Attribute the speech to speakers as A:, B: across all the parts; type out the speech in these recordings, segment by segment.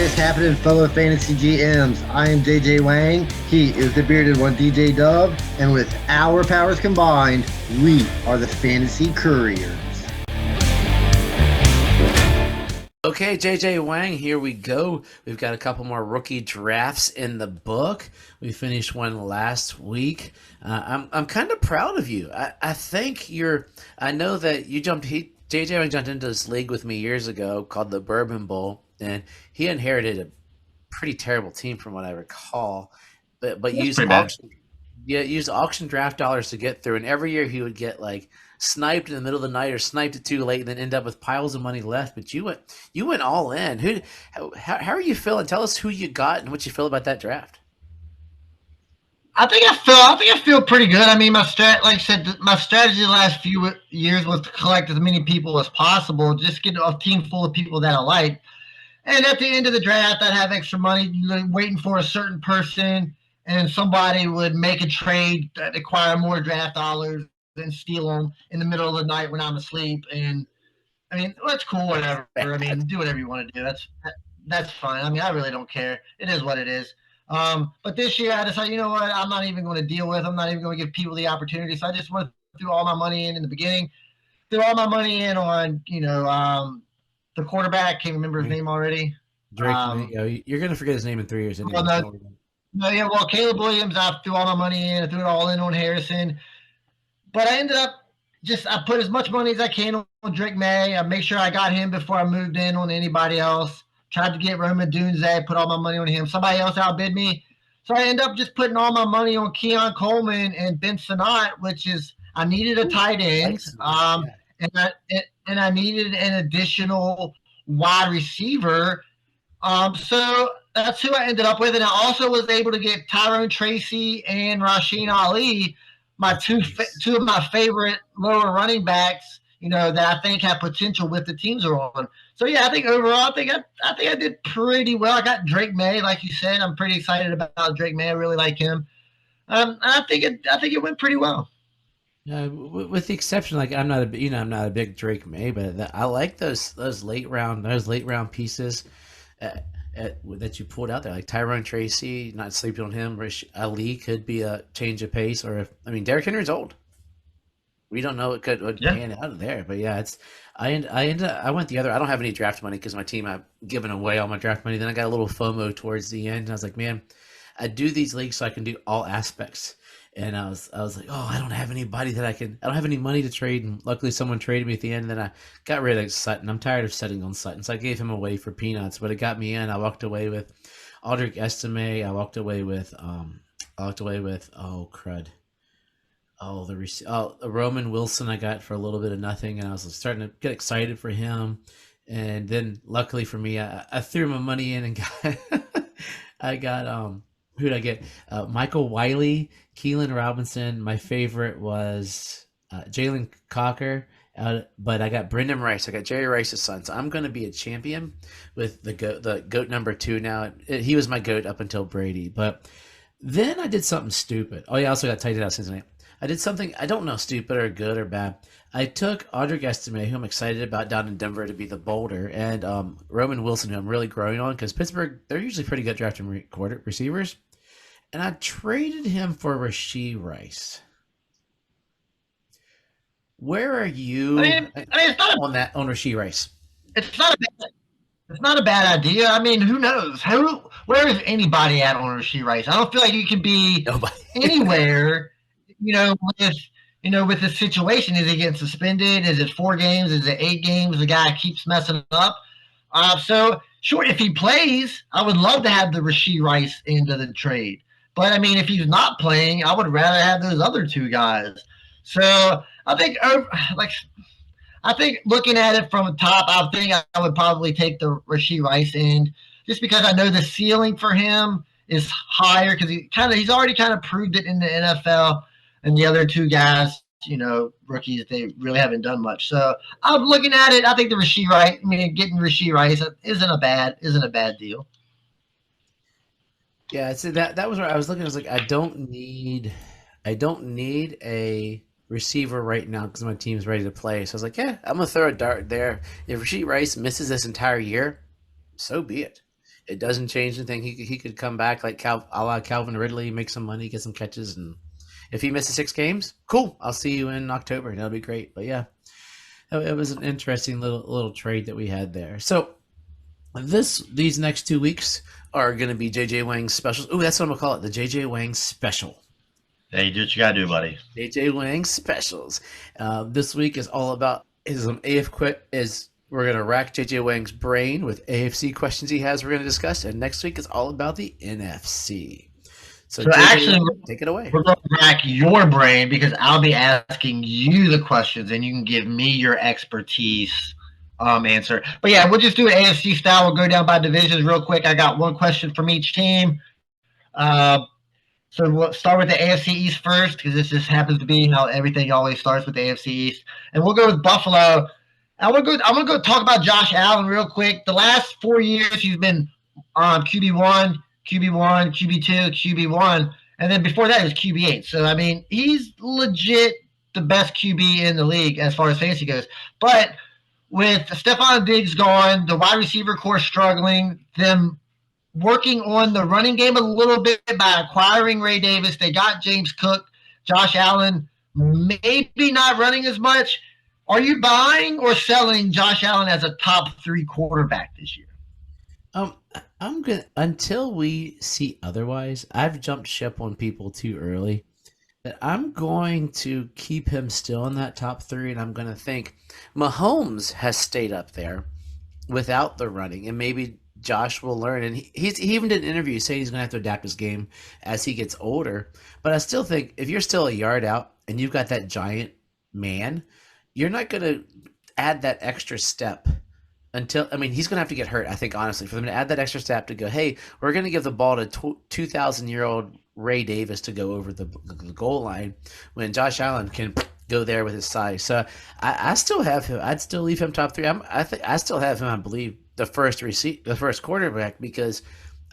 A: is happening, fellow fantasy GMs? I am JJ Wang. He is the bearded one, DJ Dub. And with our powers combined, we are the Fantasy Couriers.
B: Okay, JJ Wang, here we go. We've got a couple more rookie drafts in the book. We finished one last week. I'm kind of proud of you. I think I know that JJ Wang jumped into this league with me years ago called the Bourbon Bowl, and he inherited a pretty terrible team from what I recall. But used auction draft dollars to get through, and every year he would get like sniped in the middle of the night or sniped it too late and then end up with piles of money left. But you went all in. How are you feeling? Tell us who you got and what you feel about that draft.
C: I think I feel pretty good. I mean, like I said, my strategy the last few years was to collect as many people as possible, just get a team full of people that I like. And at the end of the draft, I'd have extra money waiting for a certain person, and somebody would make a trade that acquire more draft dollars and steal them in the middle of the night when I'm asleep. And I mean, that's cool, whatever. I mean, do whatever you want to do. That's fine. I mean, I really don't care. It is what it is. But this year I decided, you know what, I'm not even going to deal with. I'm not even going to give people the opportunity. So I just went through all my money in the beginning. Threw all my money in on, the quarterback. Can't remember his name already.
B: Drake. You're going to forget his name in 3 years anyway.
C: Well, Caleb Williams, I threw all my money in. I threw it all in on Harrison. But I ended up I put as much money as I can on Drake May. I make sure I got him before I moved in on anybody else. Tried to get Roman Dunze, put all my money on him. Somebody else outbid me. So I ended up just putting all my money on Keon Coleman and Ben Sinnott, which is I needed a tight end. And I needed an additional wide receiver. So that's who I ended up with. And I also was able to get Tyrone Tracy and Rasheen Ali, my two of my favorite lower running backs, that I think have potential with the teams are on. So yeah, I think overall, I think I did pretty well. I got Drake May, like you said. I'm pretty excited about Drake May. I really like him. I think it went pretty well.
B: With the exception, like I'm not a big Drake May, but I like those late round pieces that you pulled out there, like Tyrone Tracy. Not sleeping on him. Ali could be a change of pace, Derrick Henry's old. We don't know what could pan out of there, but yeah, I went the other. I don't have any draft money because my team, I've given away all my draft money. Then I got a little FOMO towards the end, and I was like, man, I do these leagues so I can do all aspects. And I was like, oh, I don't have anybody I don't have any money to trade. And luckily someone traded me at the end. And then I got rid of Sutton. I'm tired of setting on Sutton. So I gave him away for peanuts, but it got me in. I walked away with Aldrich Estime. I walked away with, oh, crud. The Roman Wilson I got for a little bit of nothing. And I was starting to get excited for him. And then luckily for me, I threw my money in and who did I get? Michael Wiley, Keelan Robinson. My favorite was Jalen Cocker, but I got Brendan Rice. I got Jerry Rice's son. So I'm going to be a champion with the goat number 2 now. He was my goat up until Brady. But then I did something stupid. Oh, yeah, I also got tight end out Cincinnati. I did something, I don't know, stupid or good or bad. I took Audric Estime, who I'm excited about down in Denver to be the bolder, and Roman Wilson, who I'm really growing on, because Pittsburgh, they're usually pretty good drafting receivers. And I traded him for Rashee Rice. Where are you on Rashee Rice?
C: It's not a bad idea. I mean, who knows? Where is anybody at on Rashee Rice? I don't feel like you can be anywhere, with the situation. Is he getting suspended? Is it 4 games? Is it 8 games? The guy keeps messing up. So sure, if he plays, I would love to have the Rashee Rice end of the trade. But, I mean, if he's not playing, I would rather have those other 2 guys. So I think looking at it from the top, I think I would probably take the Rashee Rice end just because I know the ceiling for him is higher because he's already kind of proved it in the NFL, and the other 2 guys, rookies, they really haven't done much. So I'm looking at it. I think getting Rashee Rice isn't a bad deal.
B: Yeah, so that was where I was looking. I was like, I don't need a receiver right now because my team's ready to play. So I was like, yeah, I'm gonna throw a dart there. If Rashee Rice misses this entire year, so be it. it doesn't change anything. He could come back like a la Calvin Ridley, make some money, get some catches, and if he misses 6 games, cool. I'll see you in October. That'll be great. But yeah, it was an interesting little trade that we had there. So these next 2 weeks are going to be JJ Wang's specials. Oh, that's what I'm gonna call it, the JJ Wang special.
D: Hey, you do what you gotta do, buddy.
B: JJ Wang specials. This week is all about we're going to rack JJ Wang's brain with AFC questions he has we're going to discuss, and next week is all about the NFC. So JJ,
C: actually,
B: take it away.
C: We're going to rack your brain because I'll be asking you the questions, and you can give me your expertise answer. But yeah, we'll just do it AFC style. We'll go down by divisions real quick. I got one question from each team. So we'll start with the AFC East first because this just happens to be how everything always starts with the AFC East. And we'll go with Buffalo. I'm gonna go talk about Josh Allen real quick. The last 4 years he's been QB1, QB1, QB2, QB1, and then before that it was QB8. So I mean he's legit the best QB in the league as far as fantasy goes. But with Stephon Diggs gone, the wide receiver core struggling, them working on the running game a little bit by acquiring Ray Davis. They got James Cook, Josh Allen, maybe not running as much. Are you buying or selling Josh Allen as a top 3 quarterback this year?
B: I'm gonna until we see otherwise. I've jumped ship on people too early. But I'm going to keep him still in that top 3, and I'm going to think Mahomes has stayed up there without the running, and maybe Josh will learn. And he even did an interview saying he's going to have to adapt his game as he gets older. But I still think if you're still a yard out and you've got that giant man, you're not going to add that extra step until – I mean, he's going to have to get hurt, I think, honestly, for them to add that extra step to go, hey, we're going to give the ball to 2,000-year-old Ray Davis to go over the goal line when Josh Allen can go there with his size. So I still have him. I'd still leave him top 3. I still have him, I believe, the first quarterback, because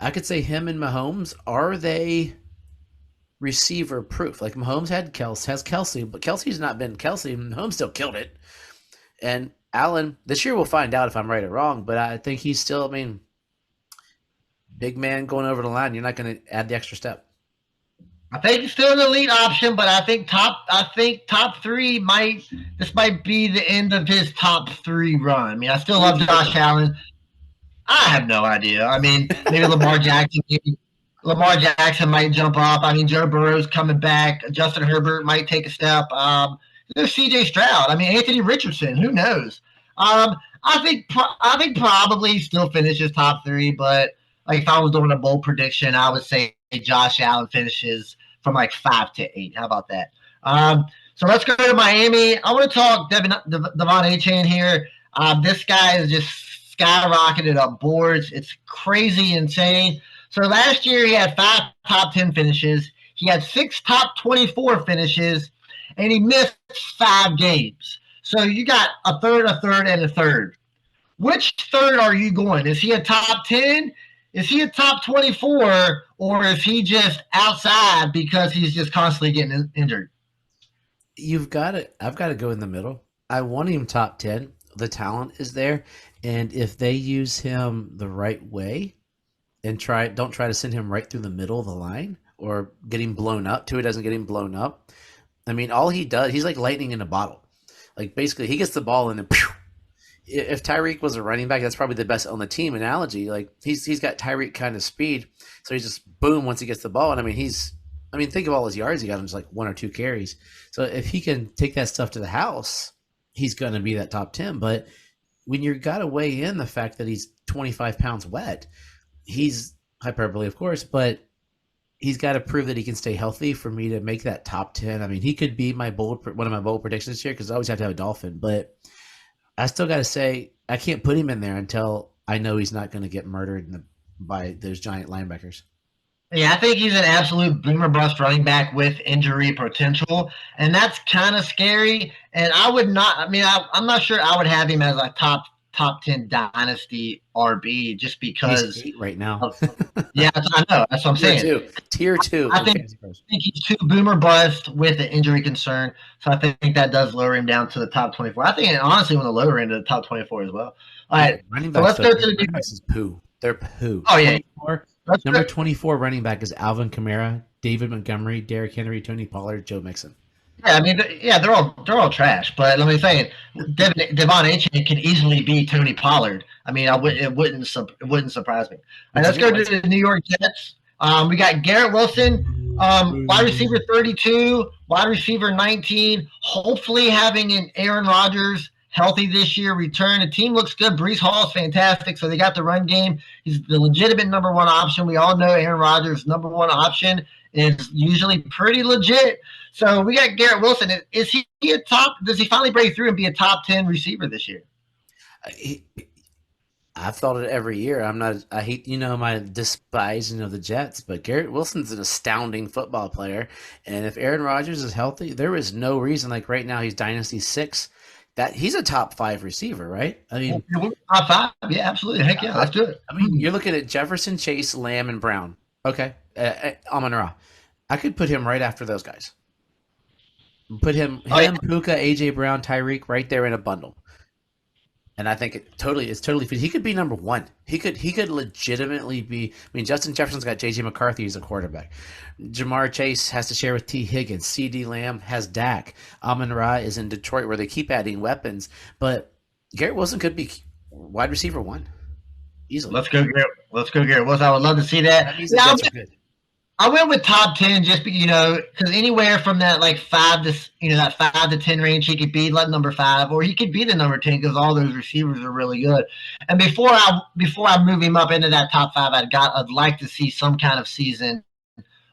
B: I could say him and Mahomes, are they receiver proof? Like Mahomes has Kelsey, but Kelsey's not been Kelsey, and Mahomes still killed it. And Allen, this year we'll find out if I'm right or wrong, but I think he's still, I mean, big man going over the line. You're not going to add the extra step.
C: I think he's still an elite option, but I think top 3 might be the end of his top 3 run. I mean, I still love Josh Allen. I have no idea. I mean, maybe Lamar Jackson might jump up. I mean, Joe Burrow's coming back. Justin Herbert might take a step. There's C.J. Stroud. I mean, Anthony Richardson. Who knows? I think probably still finishes top 3, but like if I was doing a bold prediction, I would say Josh Allen finishes from like 5 to 8. How about that? So let's go to Miami. I want to talk Devon Achane here. This guy is just skyrocketed up boards. It's crazy insane. So last year he had 5 top 10 finishes. He had 6 top 24 finishes, and he missed 5 games. So you got a third, and a third. Which third are you going? Is he a top 10? Is he a top 24, or is he just outside because he's just constantly getting injured?
B: I've got to go in the middle. I want him top 10. The talent is there. And if they use him the right way and don't try to send him right through the middle of the line or get him blown up, Tua doesn't get him blown up. I mean, all he does, he's like lightning in a bottle. Like basically he gets the ball and then pew. If Tyreek was a running back, that's probably the best on the team analogy. Like he's got Tyreek kind of speed, so he's just boom once he gets the ball. And I mean, think of all his yards he got in just like 1 or 2 carries. So if he can take that stuff to the house, he's going to be that top 10. But when you got to weigh in the fact that he's 25 pounds wet, he's hyperbole, of course, but he's got to prove that he can stay healthy for me to make that top 10. I mean, he could be one of my bold predictions this year because I always have to have a Dolphin, but I still got to say I can't put him in there until I know he's not going to get murdered by those giant linebackers.
C: Yeah, I think he's an absolute boomer bust running back with injury potential, and that's kind of scary. And I would not. I mean, I'm not sure I would have him as a top 10 dynasty RB just because
B: he's 8 right now.
C: Yeah, I know. That's what I'm saying.
B: Tier 2.
C: I think he's too boomer bust with the injury concern, so I think that does lower him down to the top 24. I think honestly on the lower end of the top 24 as well. All right, so let's go to the defense.
B: Is poo. They're poo.
C: Oh, yeah.
B: 24,
C: That's
B: number
C: good.
B: 24 running back is Alvin Kamara, David Montgomery, Derrick Henry, Tony Pollard, Joe Mixon.
C: Yeah, I mean, they're all trash. But let me say, Devon Achane can easily be Tony Pollard. I mean, it wouldn't surprise me. All right, let's go to the New York Jets. We got Garret Wilson, wide receiver 32, wide receiver 19. Hopefully, having an Aaron Rodgers healthy this year return. The team looks good. Breece Hall is fantastic, so they got the run game. He's the legitimate number one option. We all know Aaron Rodgers' number one option is usually pretty legit. So we got Garret Wilson. Is he a top? Does he finally break through and be a top 10 receiver this year?
B: I've thought it every year. I hate, my despising of the Jets, but Garret Wilson's an astounding football player. And if Aaron Rodgers is healthy, there is no reason, like right now, he's Dynasty 6, that he's a top 5 receiver, right? I mean,
C: top 5. Yeah, absolutely. Heck yeah, let's do it.
B: I mean, you're looking at Jefferson, Chase, Lamb, and Brown. Okay. Amon-Ra. I could put him right after those guys. Put him, Puka, AJ Brown, Tyreek right there in a bundle. And I think it's totally fit. He could be number 1. He could legitimately be. I mean, Justin Jefferson's got JJ McCarthy as a quarterback. Jamar Chase has to share with T. Higgins. CD Lamb has Dak. Amon-Ra is in Detroit where they keep adding weapons. But Garret Wilson could be wide receiver 1 easily.
C: Let's go, Garret Wilson. I would love to see that.
B: That means the Jets are good.
C: I went with top 10 just because anywhere from that 5 to 10 range he could be like number 5, or he could be the number 10 because all those receivers are really good. And before I move him up into that top 5, I'd like to see some kind of season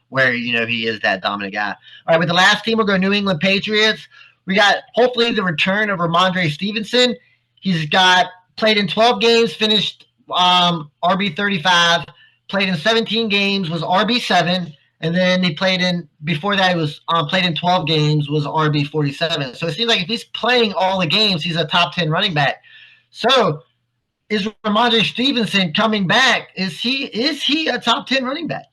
C: where he is that dominant guy. All right, with the last team, we'll go New England Patriots. We got hopefully the return of Ramondre Stevenson. He's got played in 12 games, finished RB 35. Played in 17 games, was RB7, and then he played in before that he was played in 12 games, was RB47. So it seems like if he's playing all the games, he's a top 10 running back. So is Ramondre Stevenson coming back? Is he a top 10 running back?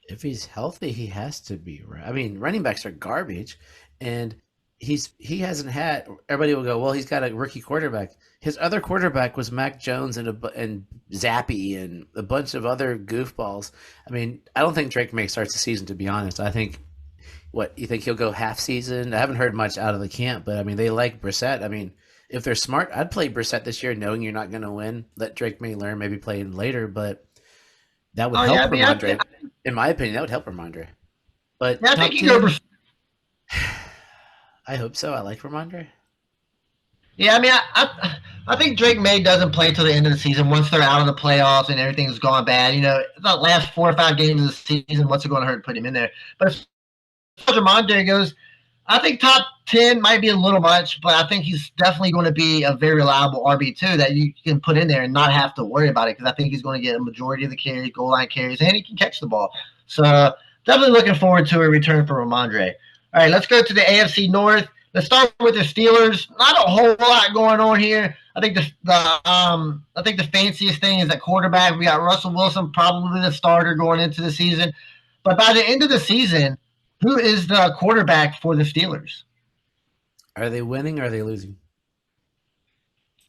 B: If he's healthy, he has to be. I mean, running backs are garbage, and he hasn't had. Everybody will go, well, he's got a rookie quarterback. His other quarterback was Mac Jones and Zappy and a bunch of other goofballs. I mean, I don't think Drake May starts the season, to be honest. I think, you think he'll go half season? I haven't heard much out of the camp, but I mean, they like Brissett. I mean, if they're smart, I'd play Brissett this year, knowing you're not going to win. Let Drake May learn, maybe play him later, but that would help Ramondre. In my opinion, that would help Ramondre. But
C: I think you go Brissett.
B: I hope so. I like Ramondre.
C: Yeah, I mean, I think Drake May doesn't play until the end of the season once they're out of the playoffs and everything's gone bad. The last 4 or 5 games of the season, what's it going to hurt to put him in there? But as far as Ramondre goes, I think top 10 might be a little much, but I think he's definitely going to be a very reliable RB2 that you can put in there and not have to worry about it because I think he's going to get a majority of the carries, goal line carries, and he can catch the ball. So definitely looking forward to a return for Ramondre. All right, let's go to the AFC North. Let's start with the Steelers. Not a whole lot going on here. I think the fanciest thing is at quarterback. We got Russell Wilson, probably the starter going into the season. But by the end of the season, who is the quarterback for the Steelers?
B: Are they winning or are they losing?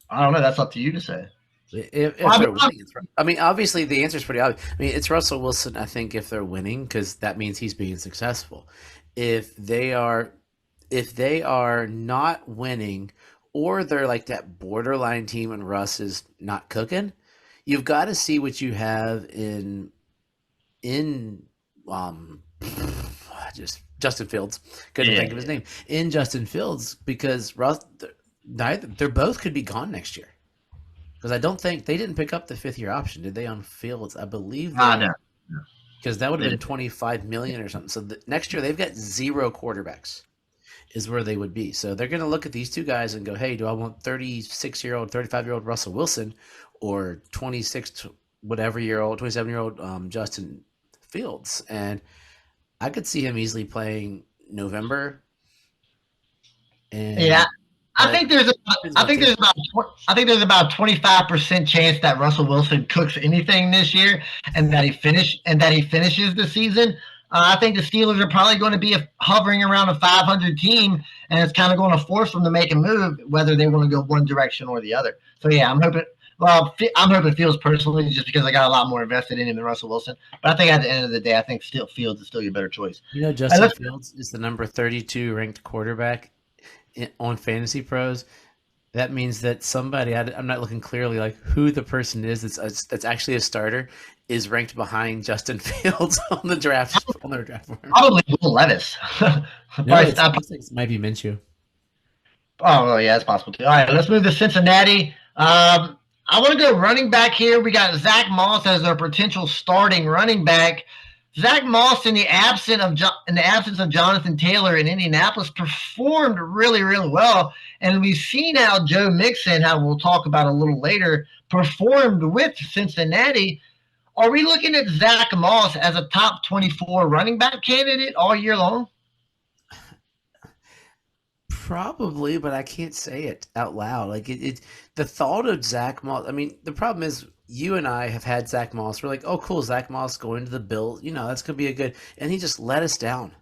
C: I don't know. That's up to you to say.
B: If they're winning, I mean, obviously the answer is pretty obvious. I mean, it's Russell Wilson, I think, if they're winning, because that means he's being successful. If they are not winning, or they're like that borderline team and Russ is not cooking, you've got to see what you have in just Justin Fields. Couldn't think of his name. In Justin Fields, because Russ, they're both could be gone next year. Because I don't think they didn't pick up the 5th-year option, did they, on Fields? I believe
C: no.
B: Because that would have been $25 million or something. So next year they've got 0 quarterbacks. Is where they would be. So they're going to look at these two guys and go, hey, do I want 36-year-old, 35-year-old Russell Wilson or 27-year-old Justin Fields? And I could see him easily playing November. And
C: I think there's about 25% chance that Russell Wilson cooks anything this year and that he finishes the season. I think the Steelers are probably going to be hovering around a 500 team, and it's kind of going to force them to make a move, whether they want to go one direction or the other. So yeah, I'm Well, I'm hoping Fields personally, just because I got a lot more invested in him than Russell Wilson. But I think at the end of the day, I think still Fields is still your better choice.
B: Justin Fields is the number 32 ranked quarterback on Fantasy Pros. That means that somebody, I'm not looking clearly like who the person is that's actually a starter, is ranked behind Justin Fields on the draft form.
C: Probably Will Levis.
B: No, it might be Minshew.
C: Oh, well, yeah, it's possible too. All right, let's move to Cincinnati. I want to go running back here. We got Zach Moss as our potential starting running back. Zach Moss, in the absence of Jonathan Taylor in Indianapolis, performed really, really well. And we've seen how Joe Mixon, how we'll talk about a little later, performed with Cincinnati. Are we looking at Zach Moss as a top 24 running back candidate all year long?
B: Probably, but I can't say it out loud. Like the thought of Zach Moss. I mean, the problem is you and I have had Zach Moss. We're like, oh, cool, Zach Moss going to the Bills. That's gonna be a good. And he just let us down,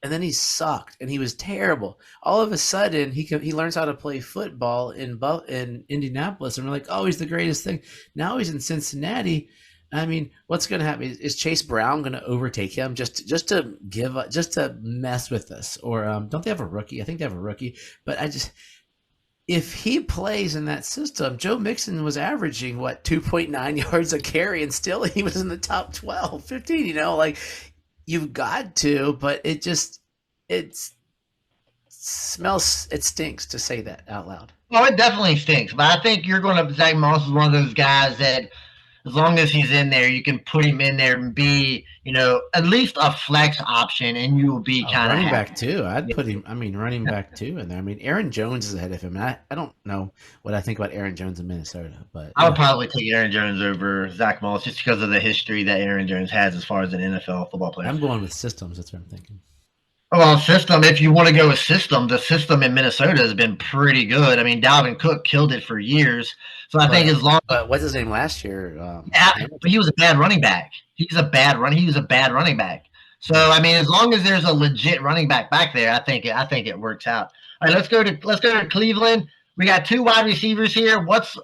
B: and then he sucked, and he was terrible. All of a sudden, he learns how to play football in Indianapolis, and we're like, oh, he's the greatest thing. Now he's in Cincinnati. I mean, what's going to happen? Is Chase Brown going to overtake him just to mess with us? Or don't they have a rookie? I think they have a rookie. But if he plays in that system, Joe Mixon was averaging 2.9 yards a carry, and still he was in the top 12, 15. Like you've got to, but it stinks to say that out loud.
C: Oh, it definitely stinks. But I think Zach Moss is one of those guys that, as long as he's in there, you can put him in there and be, at least a flex option, and you will be kind of
B: running back too. I'd put him. I mean, running back too in there. I mean, Aaron Jones is ahead of him. And I don't know what I think about Aaron Jones in Minnesota, but
D: I would probably take Aaron Jones over Zach Moss just because of the history that Aaron Jones has as far as an NFL football player.
B: I'm going with systems. That's what I'm thinking.
C: Well, system, if you want to go with system, the system in Minnesota has been pretty good. I mean, Dalvin Cook killed it for years. So I think as long
B: as what's his name last year?
C: But he was a bad running back. He was a bad running back. So I mean, as long as there's a legit running back there, I think it works out. All right, let's go to Cleveland. We got two wide receivers here. What's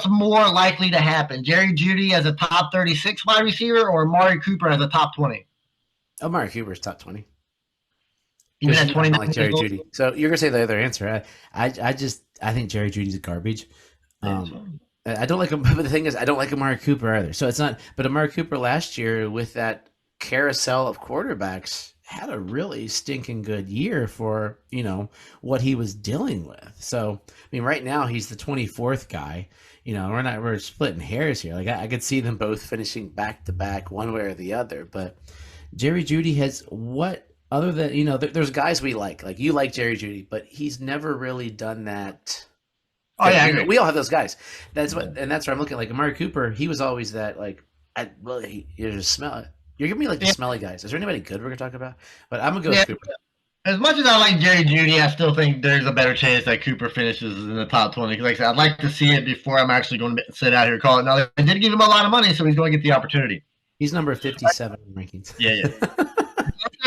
C: more likely to happen? Jerry Jeudy as a top 36 wide receiver, or Amari Cooper as a top 20?
B: Amari Cooper's top 20.
C: Even at 29,
B: like Jerry Jeudy. So you're gonna say the other answer. I think Jerry Judy's garbage. I don't like him, but the thing is, I don't like Amari Cooper either. So it's not. But Amari Cooper last year with that carousel of quarterbacks had a really stinking good year for what he was dealing with. So I mean, right now he's the 24th guy. We're splitting hairs here. Like I could see them both finishing back to back, one way or the other. But Jerry Jeudy has what? Other than, there's guys we like you like Jerry Jeudy, but he's never really done that.
C: Oh, yeah, I agree.
B: We all have those guys. That's what I'm looking at. Like Amari Cooper, he was always that, you just smell it. You're giving me the smelly guys. Is there anybody good we're going to talk about? But I'm going to go with Cooper.
C: As much as I like Jerry Jeudy, I still think there's a better chance that Cooper finishes in the top 20. Because like I said, I'd like to see it before I'm actually going to sit out here and call it. Now, they did give him a lot of money, so he's going to get the opportunity.
B: He's number 57 in rankings.
C: Yeah.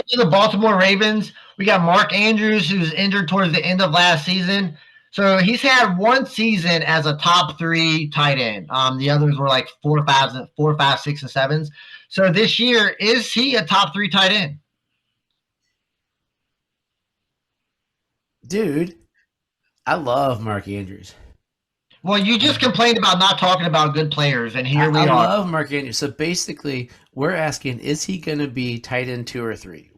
C: To the Baltimore Ravens, we got Mark Andrews, who's injured towards the end of last season. So he's had one season as a top 3 tight end. The others were like 4, 5, 6, and 7s. So this year, is he a top 3 tight end?
B: Dude, I love Mark Andrews.
C: Well, you just complained about not talking about good players, and here we are.
B: I love Mark Andrews. So basically, we're asking, is he going to be tight end 2 or 3?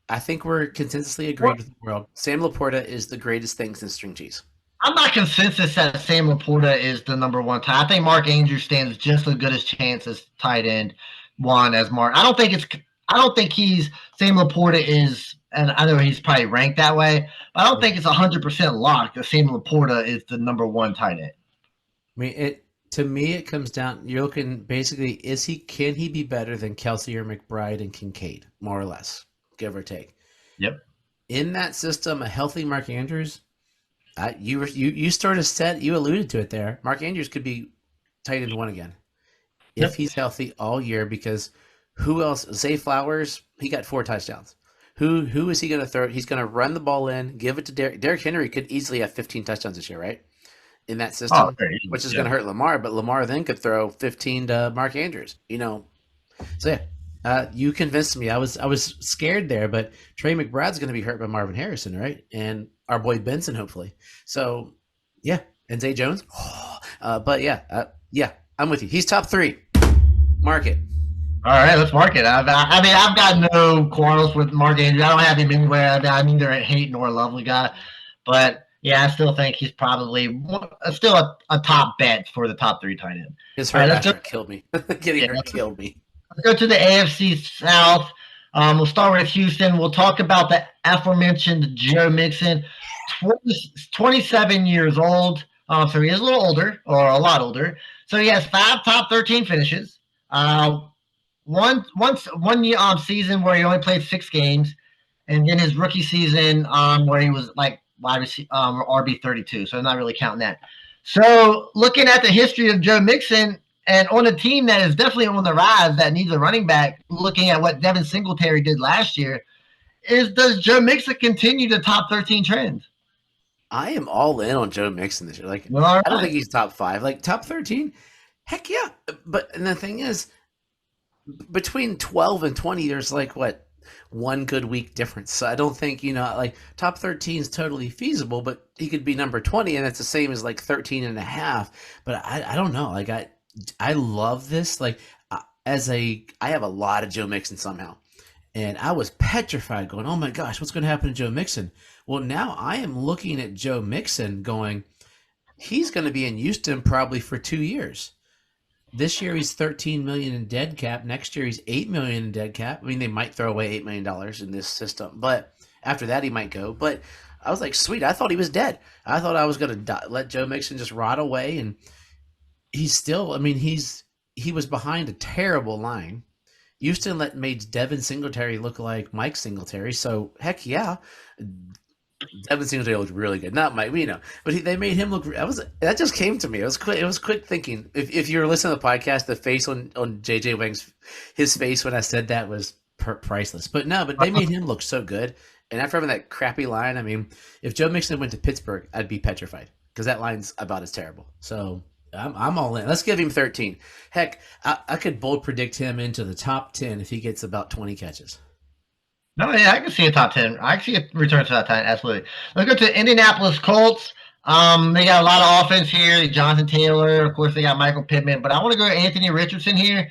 B: I think we're consensusly agreed with the world. Sam Laporta is the greatest thing since string cheese.
C: I'm not consensus that Sam Laporta is the number 1 tight. I think Mark Andrews stands just as good as chance as tight end 1 as Mark. I don't think Sam Laporta is, and I know he's probably ranked that way, but I don't think it's 100% locked that Sam Laporta is the number 1 tight end.
B: I mean, to me, it comes down. You're looking basically, can he be better than Kelsey or McBride and Kincaid, more or less, give or take?
D: Yep.
B: In that system, a healthy Mark Andrews, you sort of said, you alluded to it there. Mark Andrews could be tight end 1 again if he's healthy all year. Because who else? Zay Flowers, he got 4 touchdowns. Who is he going to throw? He's going to run the ball in, give it to Derrick. Derrick Henry could easily have 15 touchdowns this year, right? in that system,
D: very easy,
B: which is
D: yeah.
B: going to hurt Lamar. But Lamar then could throw 15 to Mark Andrews. So yeah, you convinced me. I was scared there, but Trey McBride's going to be hurt by Marvin Harrison, right? And our boy Benson, hopefully. So yeah, and Zay Jones. But yeah, I'm with you. He's top 3. Mark it.
C: All right, let's mark it. I've got no quarrels with Mark Andrews. I don't have him anywhere. I'm neither a hate nor a lovely guy, but yeah, I still think he's probably still a top bet for the top 3 tight end.
B: His hurt killed me. Getting hurt killed me.
C: Let's go to the AFC South. We'll start with Houston. We'll talk about the aforementioned Joe Mixon, 27 years old. So he is a little older, or a lot older. So he has 5 top 13 finishes. One season where he only played 6 games, and then his rookie season where he was like wide receiver, RB 32. So I'm not really counting that. So looking at the history of Joe Mixon, and on a team that is definitely on the rise that needs a running back, looking at what Devin Singletary did last year, does Joe Mixon continue the top 13 trend?
B: I am all in on Joe Mixon this year. Like,
C: right.
B: I don't think he's top 5. Like, top 13, heck yeah. And the thing is, between 12 and 20, there's like, what, 1 good week difference. So I don't think, like, top 13 is totally feasible, but he could be number 20, and it's the same as, like, 13 and a half. But I don't know. Like, I love this. Like, I have a lot of Joe Mixon somehow. And I was petrified going, oh my gosh, what's going to happen to Joe Mixon? Well, now I am looking at Joe Mixon going, he's going to be in Houston probably for 2 years. This year he's $13 million in dead cap. Next year he's $8 million in dead cap. I mean, they might throw away $8 million in this system, but after that he might go. But I was like, sweet, I thought he was dead. I thought I was going to let Joe Mixon just rot away, and he's still, I mean, he was behind a terrible line. Houston made Devin Singletary look like Mike Singletary, so heck yeah, Devin Singletary looked really good. Not Mike, but they made him look. That just came to me. It was quick thinking. If you were listening to the podcast, the face on JJ Wang's his face when I said that was priceless. But they made him look so good. And after having that crappy line, I mean, if Joe Mixon went to Pittsburgh, I'd be petrified because that line's about as terrible. So. I'm all in. Let's give him 13. Heck, I could bold predict him into the top 10 if he gets about 20 catches.
C: No, yeah, I can see a top 10. I can see a return to that time. Absolutely. Let's go to Indianapolis Colts. They got a lot of offense here. Jonathan Taylor, of course, they got Michael Pittman. But I want to go to Anthony Richardson here.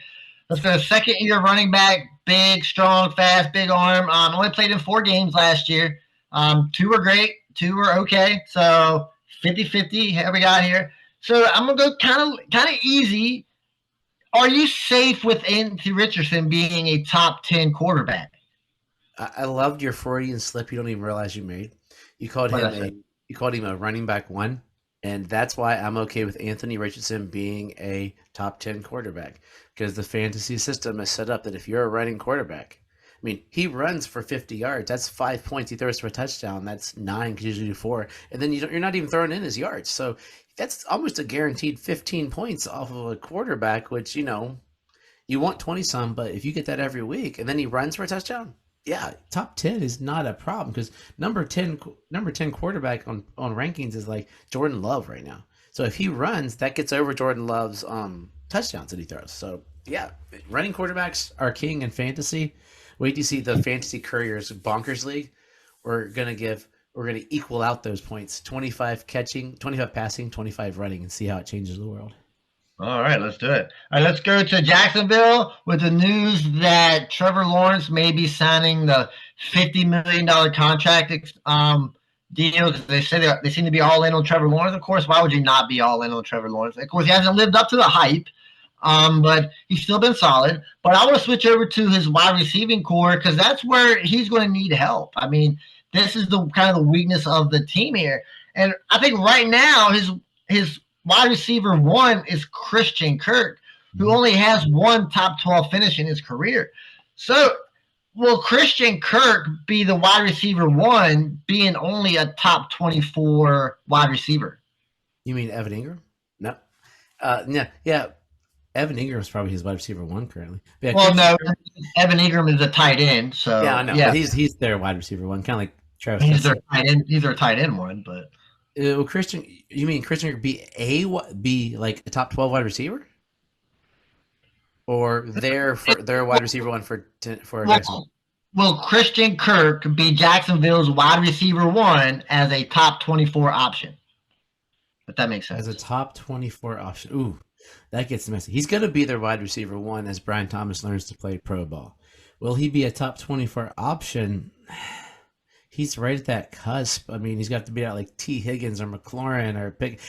C: Let's go to second-year running back, big, strong, fast, big arm. Only played in 4 games last year. 2 were great. 2 were okay. So 50-50, here we got here. So I'm gonna go kind of easy. Are you safe with Anthony Richardson being a top 10 quarterback?
B: I loved your Freudian slip. You don't even realize you made. You called him a running back 1, and that's why I'm okay with Anthony Richardson being a top 10 quarterback, because the fantasy system is set up that if you're a running quarterback, I mean, he runs for 50 yards. That's 5 points. He throws for a touchdown. That's 9 because usually do 4, and then you're not even throwing in his yards. So that's almost a guaranteed 15 points off of a quarterback, which, you want 20-some, but if you get that every week and then he runs for a touchdown, yeah, top 10 is not a problem, because number 10 quarterback on rankings is like Jordan Love right now. So if he runs, that gets over Jordan Love's touchdowns that he throws. So, yeah, running quarterbacks are king in fantasy. Wait till you see the Fantasy Couriers Bonkers League. We're going to equal out those points. 25 catching, 25 passing, 25 running, and see how it changes the world.
C: All right, let's do it. All right, let's go to Jacksonville with the news that Trevor Lawrence may be signing the $50 million contract deal. They say they seem to be all in on Trevor Lawrence. Of course, why would you not be all in on Trevor Lawrence? Of course, he hasn't lived up to the hype, but he's still been solid. But I want to switch over to his wide receiving core, because that's where he's going to need help. I mean, this is the kind of the weakness of the team here. And I think right now his wide receiver 1 is Christian Kirk, who only has 1 top 12 finish in his career. So will Christian Kirk be the wide receiver 1, being only a top 24 wide receiver?
B: You mean Evan Ingram? No. Yeah. Evan Ingram is probably his wide receiver 1 currently. Yeah,
C: well, no, Evan Ingram is a tight end. So
B: yeah, I know. Yeah. But he's their wide receiver 1, kind of like Travis.
C: He's their tight end 1, but
B: Christian, you mean Christian Kirk be like a top 12 wide receiver, or their wide receiver one for Jacksonville?
C: Will Christian Kirk be Jacksonville's wide receiver 1 as a top 24 option? If that makes sense.
B: As a top 24 option. Ooh, that gets messy. He's going to be their wide receiver 1 as Brian Thomas learns to play pro ball. Will he be a top 24 option? He's right at that cusp. I mean, he's got to be out like T. Higgins or McLaurin or Big.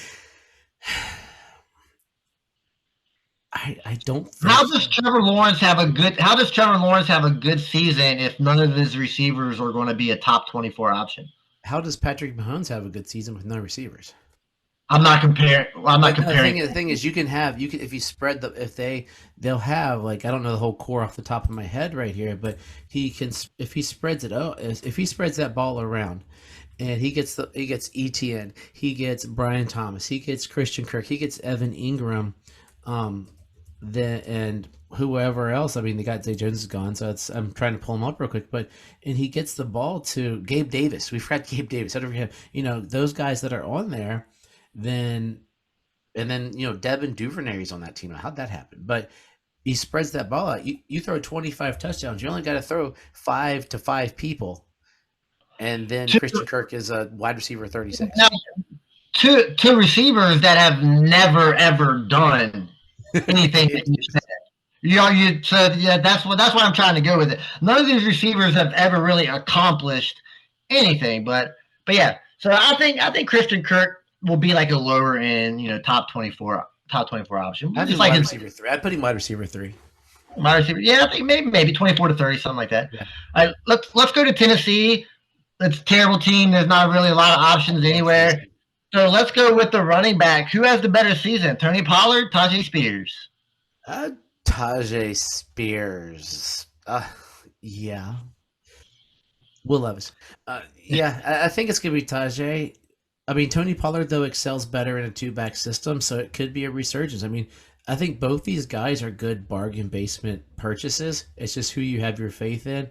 B: I don't think.
C: How does Trevor Lawrence have a good season if none of his receivers are going to be a top 24 option?
B: How does Patrick Mahomes have a good season with no receivers?
C: I'm not comparing.
B: The thing is, if you spread they'll have, like, I don't know the whole core off the top of my head right here, but if he spreads that ball around, and he gets ETN, he gets Brian Thomas, he gets Christian Kirk, he gets Evan Ingram, and whoever else. I mean, the guy Zay Jones is gone, so I'm trying to pull him up real quick, and he gets the ball to Gabe Davis. We forgot Gabe Davis. I don't forget, those guys that are on there. Then Devin Duvernay's on that team. How'd that happen? But he spreads that ball out. You throw 25 touchdowns. You only got to throw 5 to 5 people, and then Christian Kirk is a wide receiver 36.
C: Now, two receivers that have never ever done anything that you said. So yeah, that's what I'm trying to go with it. None of these receivers have ever really accomplished anything, but yeah. So I think Christian Kirk will be like a lower end, top 24 option.
B: I'd like wide receiver 3. I'd put him wide receiver 3.
C: Wide receiver, yeah, I think maybe 24 to 30, something like that.
B: Yeah.
C: All right, let's go to Tennessee. It's a terrible team. There's not really a lot of options anywhere. So let's go with the running back. Who has the better season, Tony Pollard, Tajay Spears?
B: Tajay Spears. Yeah. Will Levis. I think it's going to be Tajay. I mean, Tony Pollard, though, excels better in a 2-back system, so it could be a resurgence. I mean, I think both these guys are good bargain basement purchases. It's just who you have your faith in.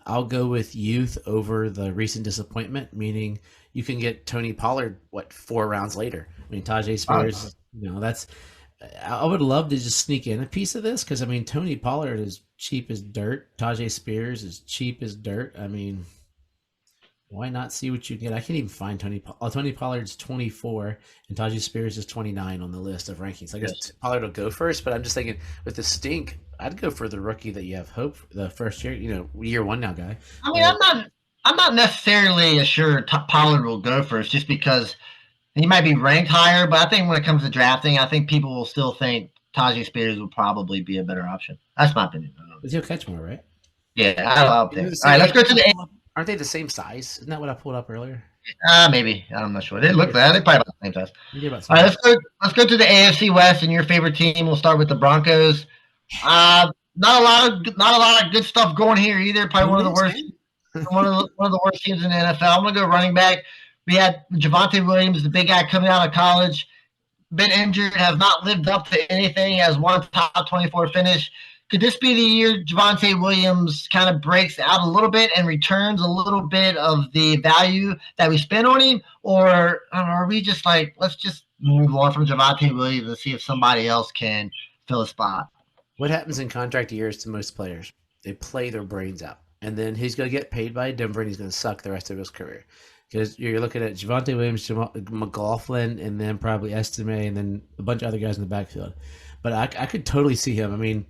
B: I'll go with youth over the recent disappointment, meaning you can get Tony Pollard, 4 rounds later. I mean, Tajay Spears, that's – I would love to just sneak in a piece of this because, I mean, Tony Pollard is cheap as dirt. Tajay Spears is cheap as dirt. I mean – why not see what you get? I can't even find Tony Pollard's 24 and Tajay Spears is 29 on the list of rankings. I guess Pollard will go first, but I'm just thinking with the stink, I'd go for the rookie that you have hope for the first year, year 1 now guy.
C: I mean, I'm not necessarily sure Pollard will go first just because he might be ranked higher, but I think when it comes to drafting, I think people will still think Tajay Spears will probably be a better option. That's my opinion.
B: But he'll catch more, right?
C: Yeah, I'll think. All right, let's go to the
B: Aren't they the same size? Isn't that what I pulled up earlier?
C: Maybe. I'm not sure. They look that. They're probably about the same size. All right, let's go to the AFC West and your favorite team. We'll start with the Broncos. Not a lot of good stuff going here either. Probably one of the worst teams in the NFL. I'm gonna go running back. We had Javonte Williams, the big guy coming out of college, been injured, has not lived up to anything. Has one top 24 finish. Could this be the year Javonte Williams kind of breaks out a little bit and returns a little bit of the value that we spent on him? Or are we just like, let's just move on from Javonte Williams and see if somebody else can fill a spot?
B: What happens in contract years to most players? They play their brains out. And then he's going to get paid by Denver and he's going to suck the rest of his career. Because you're looking at Javonte Williams, McLaughlin, and then probably Estime, and then a bunch of other guys in the backfield. But I could totally see him. I mean,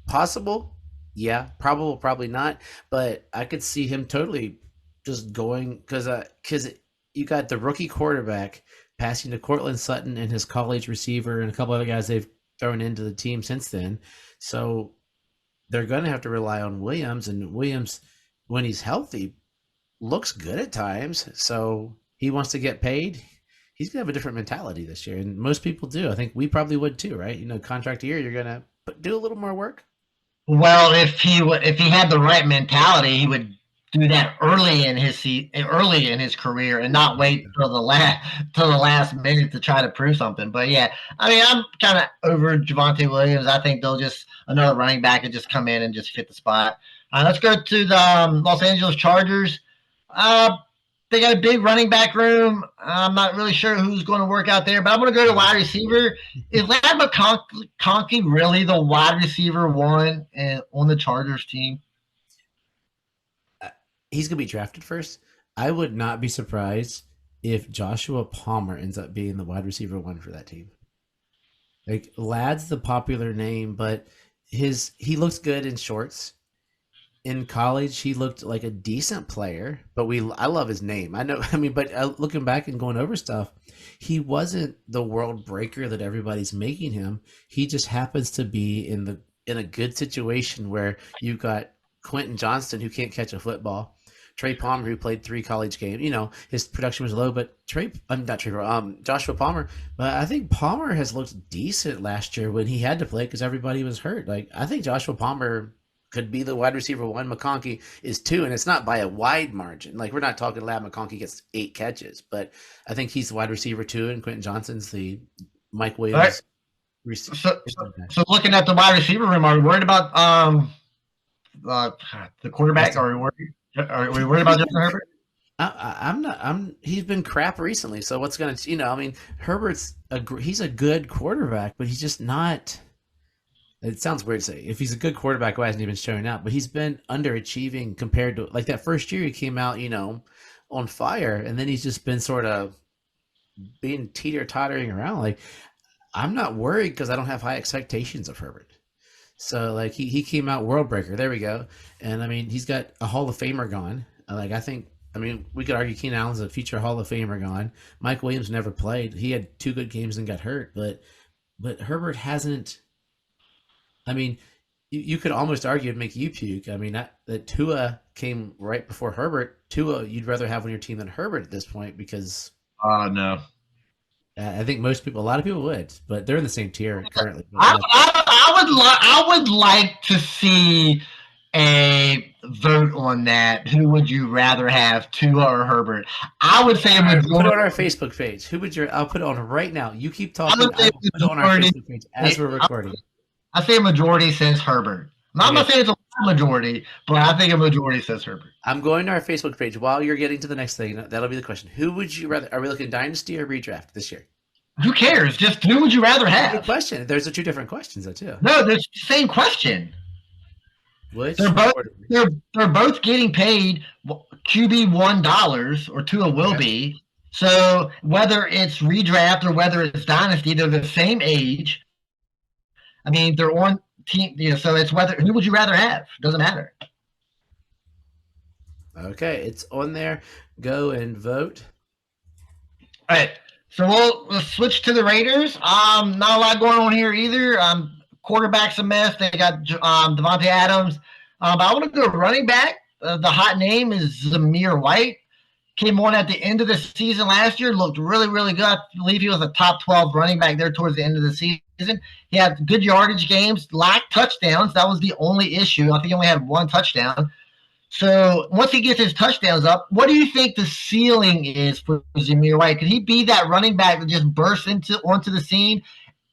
B: possible, yeah. Probable, probably not. But I could see him totally just going because you got the rookie quarterback passing to Cortland Sutton and his college receiver and a couple other guys they've thrown into the team since then. So they're going to have to rely on Williams, and Williams, when he's healthy, looks good at times. So he wants to get paid. He's going to have a different mentality this year, and most people do. I think we probably would too, right? Contract year, you're going to do a little more work.
C: Well, if he had the right mentality, he would do that early in his career and not wait till the last minute to try to prove something. But yeah, I mean, I'm kind of over Javonte Williams. I think they'll just another running back and just come in and just fit the spot. Let's go to the Los Angeles Chargers. They got a big running back room. I'm not really sure who's going to work out there, but I'm going to go to wide receiver. Is Lad McConkey really the wide receiver one on the Chargers team?
B: He's going to be drafted first. I would not be surprised if Joshua Palmer ends up being the wide receiver one for that team. Like, Lad's the popular name, but he looks good in shorts. In college, he looked like a decent player, but I love his name. But looking back and going over stuff, he wasn't the world breaker that everybody's making him. He just happens to be in a good situation where you've got Quentin Johnston, who can't catch a football, Trey Palmer, who played 3 college games. His production was low, but Joshua Palmer. But I think Palmer has looked decent last year when he had to play because everybody was hurt. Like, I think Joshua Palmer could be the wide receiver one. McConkey is 2, and it's not by a wide margin. Like, we're not talking Lad McConkey gets 8 catches, but I think he's the wide receiver 2, and Quentin Johnston's the Mike Williams.
C: Right. So looking at the wide receiver room, are we worried about the quarterback? Are we worried about Justin Herbert?
B: I'm not. He's been crap recently. So what's going to? Herbert's he's a good quarterback, but he's just not. It sounds weird to say. If he's a good quarterback, why hasn't he been showing up? But he's been underachieving compared to like that first year he came out, on fire, and then he's just been sort of being teeter-tottering around. Like, I'm not worried because I don't have high expectations of Herbert. So like he came out world breaker. There we go. And he's got a Hall of Famer gone. We could argue Keenan Allen's a future Hall of Famer gone. Mike Williams never played. He had 2 good games and got hurt, but Herbert hasn't. You could almost argue it'd make you puke. That Tua came right before Herbert. Tua, you'd rather have on your team than Herbert at this point because.
D: No.
B: I think a lot of people would, but they're in the same tier currently.
C: I would like to see a vote on that. Who would you rather have, Tua or Herbert? I would say
B: put it on our Facebook page. I'll put it on right now. You keep talking. I'll put it on our Facebook page as we're recording.
C: I say a majority says Herbert. I'm not saying it's a majority, but I think a majority says Herbert.
B: I'm going to our Facebook page while you're getting to the next thing. That'll be the question. Who would you rather? Are we looking dynasty or redraft this year?
C: Who cares? Just who would you rather have?
B: Good question. There's 2 different questions though too.
C: No, there's the same question.
B: Which
C: they're both getting paid QB $1 or Tua will be. So whether it's redraft or whether it's dynasty, they're the same age. They're on team. So it's who would you rather have? Doesn't matter.
B: Okay, it's on there. Go and vote.
C: All right. So we'll switch to the Raiders. Not a lot going on here either. Quarterback's a mess. They got Devontae Adams. But I want to go running back. The hot name is Zamir White. Came on at the end of the season last year. Looked really, really good. I believe he was a top 12 running back there towards the end of the season. He had good yardage games, lacked touchdowns. That was the only issue. I think he only had 1 touchdown. So once he gets his touchdowns up, what do you think the ceiling is for Zamir White? Could he be that running back that just bursts onto the scene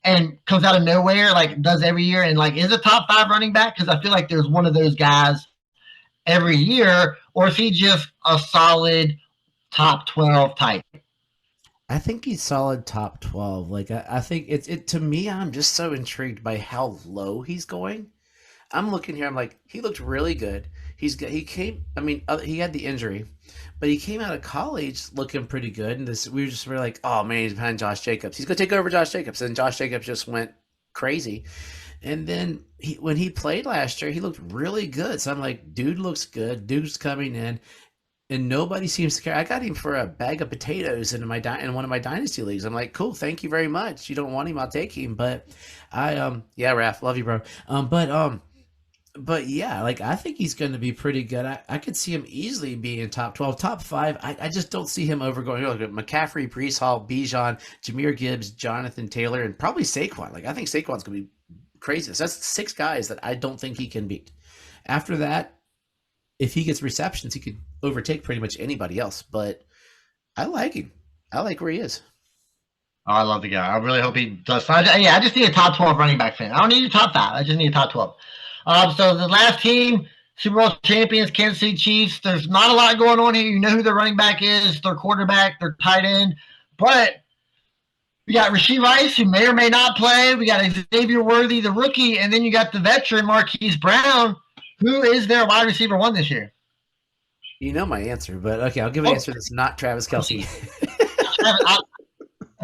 C: and comes out of nowhere like does every year and like is a top 5 running back? Because I feel like there's one of those guys every year, or is he just a solid top 12 type?
B: I think he's solid top 12. Like I think it to me, I'm just so intrigued by how low he's going. I'm looking here. I'm like, he looked really good. He had the injury, but he came out of college looking pretty good. And we were like, oh man, he's behind Josh Jacobs. He's gonna take over Josh Jacobs, and Josh Jacobs just went crazy. And then when he played last year, he looked really good. So I'm like, dude looks good. Dude's coming in, and nobody seems to care. I got him for a bag of potatoes in one of my dynasty leagues. I'm like, cool, thank you very much. You don't want him, I'll take him. But Raph, love you, bro. But yeah, like I think he's going to be pretty good. I could see him easily being top 12, top 5. I just don't see him overgoing. Look at McCaffrey, Breece Hall, Bijan, Jahmyr Gibbs, Jonathan Taylor, and probably Saquon. Like I think Saquon's going to be crazy. So that's 6 guys that I don't think he can beat. After that, if he gets receptions, he could overtake pretty much anybody else. But I like him. I like where he is.
C: Oh, I love the guy. I really hope he does. I just need a top 12 running back fan. I don't need a top 5. I just need a top 12. So the last team, Super Bowl champions, Kansas City Chiefs. There's not a lot going on here. You know who their running back is, their quarterback, their tight end. But we got Rashee Rice, who may or may not play. We got Xavier Worthy, the rookie. And then you got the veteran, Marquise Brown, who is their wide receiver one this year.
B: You know my answer, but okay, I'll give an answer that's not Travis Kelce.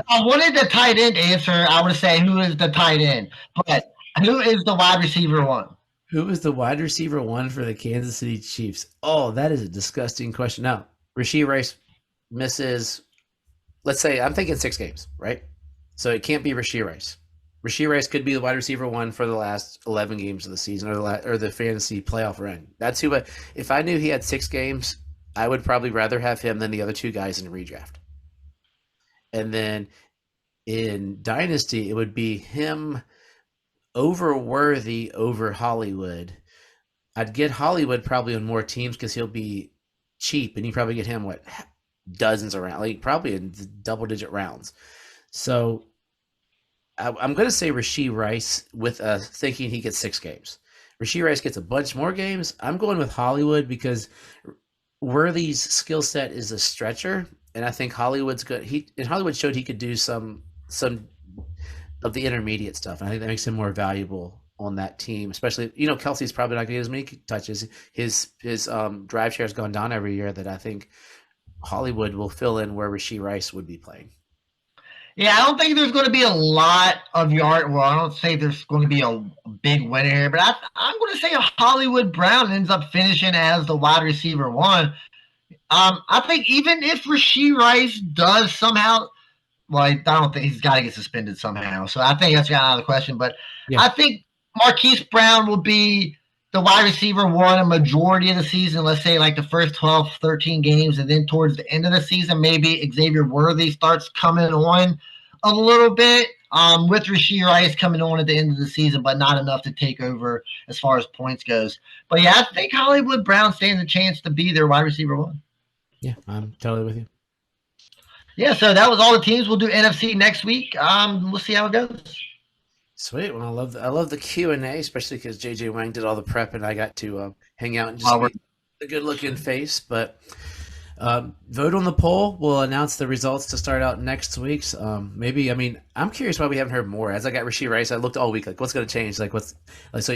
C: I wanted the tight end answer. I would say who is the tight end. But who is the wide receiver one?
B: Who is the wide receiver one for the Kansas City Chiefs? Oh, that is a disgusting question. Now, Rashee Rice misses, let's say, I'm thinking 6 games, right? So it can't be Rashee Rice. Rashee Rice could be the wide receiver one for the last 11 games of the season or the fantasy playoff run. That's who. If I knew he had 6 games, I would probably rather have him than the other 2 guys in a redraft. And then in Dynasty, it would be him over Worthy over Hollywood. I'd get Hollywood probably on more teams because he'll be cheap, and you probably get him dozens of rounds, like probably in double-digit rounds. So I'm going to say Rashee Rice with thinking he gets 6 games. Rashee Rice gets a bunch more games. I'm going with Hollywood because Worthy's skill set is a stretcher, and I think Hollywood's good. Hollywood showed he could do some of the intermediate stuff. And I think that makes him more valuable on that team, especially, Kelce's probably not going to get as many touches. His drive share has gone down every year that I think Hollywood will fill in where Rashee Rice would be playing.
C: Yeah, I don't think there's going to be a lot of yard. Well, I don't say there's going to be a big winner here, but I'm going to say Hollywood Brown ends up finishing as the wide receiver one. I think even if Rashee Rice does somehow, well, I don't think he's got to get suspended somehow. So I think that's out of the question. But yeah. I think Marquise Brown will be the wide receiver one a majority of the season, let's say like the first 12, 13 games. And then towards the end of the season, maybe Xavier Worthy starts coming on a little bit with Rashee Rice coming on at the end of the season, but not enough to take over as far as points goes. But yeah, I think Hollywood Brown stands a chance to be their wide receiver one.
B: Yeah, I'm totally with you.
C: Yeah, so that was all the teams. We'll do NFC next week. We'll see how it goes.
B: Sweet. Well, I love the Q&A, especially because JJ Wang did all the prep and I got to hang out and just be a good-looking face. But vote on the poll. We'll announce the results to start out next week's. I'm curious why we haven't heard more. As I got Rashee Rice, I looked all week what's going to change? So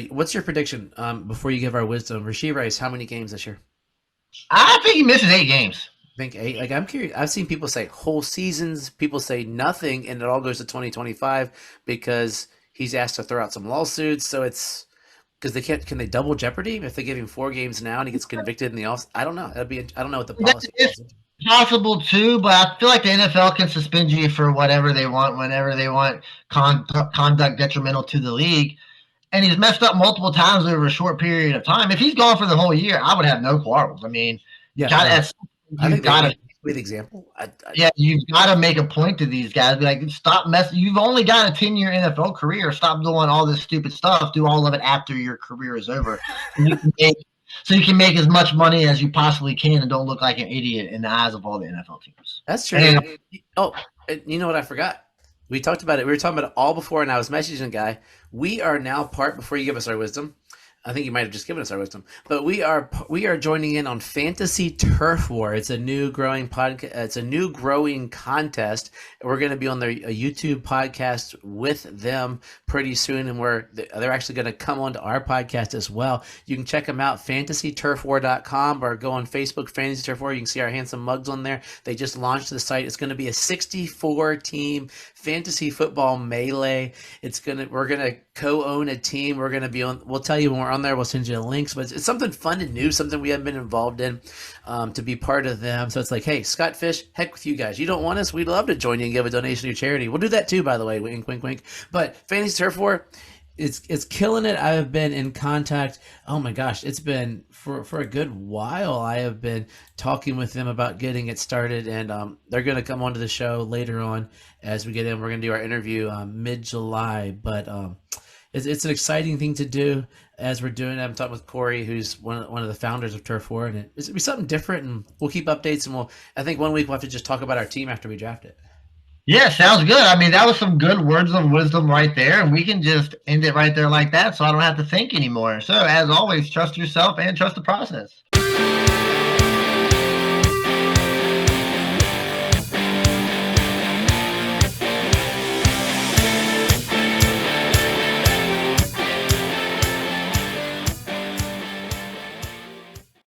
B: what's your prediction before you give our wisdom? Rashee Rice, how many games this year?
C: I think he misses 8 games.
B: I think 8. I'm curious. I've seen people say whole seasons. People say nothing, and it all goes to 2025 because he's asked to throw out some lawsuits. So it's because they can't. Can they double jeopardy if they give him 4 games now and he gets convicted in the off? I don't know. I don't know what the policy is.
C: Possible too, but I feel like the NFL can suspend you for whatever they want, whenever they want, conduct detrimental to the league. And he's messed up multiple times over a short period of time. If he's gone for the whole year, I would have no quarrels. I mean,
B: I think got to with example.
C: You've got to make a point to these guys. Be like, stop messing. You've only got a 10-year NFL career. Stop doing all this stupid stuff. Do all of it after your career is over. So you can make as much money as you possibly can and don't look like an idiot in the eyes of all the NFL teams.
B: That's true. You know what I forgot? We talked about it. We were talking about it all before, and I was messaging a guy. We are now before you give us our wisdom, I think you might have just given us our wisdom, but we are joining in on Fantasy Turf War. It's a new growing podcast. It's a new growing contest. We're going to be on their YouTube podcast with them pretty soon, and they're actually going to come onto our podcast as well. You can check them out, fantasyturfwar.com, or go on Facebook, Fantasy Turf War. You can see our handsome mugs on there. They just launched the site. It's going to be a 64-team fantasy football melee. We're going to co-own a team. We're going to be on. We'll tell you when we're on there. We'll send you the links, but it's something fun and new, something we haven't been involved in, to be part of them. So it's like, hey, Scott Fish, heck with you guys. You don't want us? We'd love to join you and give a donation to your charity. We'll do that too, by the way. Wink, wink, wink. But Fantasy Turf War, it's killing it. I have been in contact. Oh my gosh, it's been for a good while. I have been talking with them about getting it started, and they're going to come onto the show later on as we get in. We're going to do our interview mid-July, but it's an exciting thing to do as we're doing it. I'm talking with Corey, who's one of the founders of Turf War, and it's going to be something different, and we'll keep updates, and I think one week we'll have to just talk about our team after we draft it.
C: Yeah, sounds good. I mean, that was some good words of wisdom right there, and we can just end it right there like that so I don't have to think anymore. So, as always, trust yourself and trust the process.